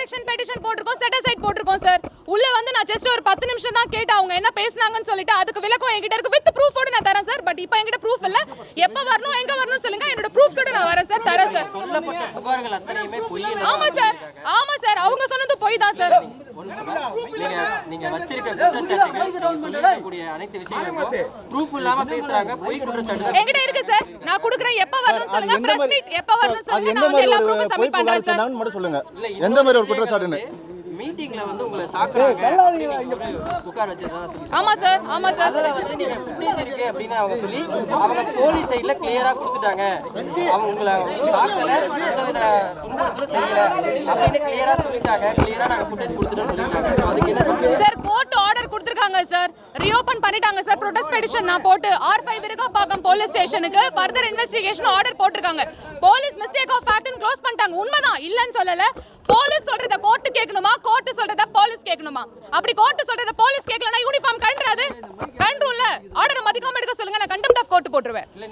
Protection petition போட்டுருக்கோம், set aside போட்டுருக்கோம் sir. உள்ள வந்து நான் ஜஸ்ட் ஒரு 10 நிமிஷம் தான் கேட்டு அவங்க என்ன பேசுனாங்கன்னு சொல்லிட்டு அதுக்கு விளக்கம் என்கிட்ட இருக்கு. வித் ப்ரூஃபோட நான் தரேன் சார். பட் இப்போ என்கிட்ட ப்ரூஃப் இல்ல. எப்ப வரணும் எங்க வரணும்னு சொல்லுங்க, என்னோட ப்ரூஃப்ஸோட நான் வரேன் சார், தரேன் சார். சொல்லப்பட்ட புகார்கள் அத்தனையுமே பொய். ஆமா சார், ஆமா சார், அவங்க சொன்னது பொய் தான் சார். நீங்க வச்சிருக்க குற்றச்சாட்டுகள், நீங்க சொல்லக்கூடிய அனைத்து விஷயங்களும் ப்ரூஃப் இல்லாம பேசுறாங்க, பொய் குற்றச்சாட்டு என்கிட்ட இருக்கு சார். நான் கொடுக்குறேன், எப்ப வரணும்னு சொல்லுங்க, பிரஸ் மீட் எப்ப வரணும்னு சொல்லுங்க, நான் வந்து எல்லா ப்ரூஃபும் சப்மிட் பண்றேன் சார். மட்டும் சொல்லுங்க, எந்த மாதிரி ஒரு குற்றச்சாட்டுன்னு. மீட்டிங்ல வந்து உங்களை தாக்குறாங்க புகார் வச்சதா சொல்லி. ஆமா சார், ஆமா சார். அதல வந்து நீங்க ஃபுட்டேஜ் இருக்கு அப்படினா அவங்க சொல்லி அவங்க போலீஸ் சைடுல கிளியரா கொடுத்துட்டாங்க. அவங்க உங்களை தாக்கல, எந்தவித துன்புறுத்தலும் செய்யல அப்படின்னு கிளியரா சொல்லிட்டாங்க. கிளியரா நாங்க ஃபுட்டேஜ் கொடுத்துட்டோம்னு சொல்லிட்டாங்க. சோ அதுக்கு என்ன சொல்றீங்க சார்? கோர்ட் ஆர்டர் கொடுத்திருக்காங்க சார், ரீஓபன் பண்ணிட்டாங்க சார். ப்ரொடெஸ்ட் பெட்டிஷன் நான் போட்டு R5 விருகம்பாக்கம் போலீஸ் ஸ்டேஷனுக்கு ஃபர்தர் இன்வெஸ்டிகேஷன் ஆர்டர் போட்டுருக்காங்க. போலீஸ் மிஸ்டேக் ஆஃப் ஃபேக்ட்னு க்ளோஸ் பண்ணிட்டாங்க. உண்மைதான், இல்லன்னு சொல்லல. போலீஸ் சொல்றத கோர்ட் கேட்கணுமா, கோர்ட் சொல்றத போலீஸ் கேட்கணுமா? அப்படி கோர்ட் சொல்றத போலீஸ் கேட்கலனா யூனிஃபார்ம் கண்டறாது, கண்ட்ரோல்ல ஆர்டர் மதிக்காம எடுக்க சொல்லுங்க, நான் கண்டெம்ட் ஆஃப் கோர்ட் போட்டுருவேன்.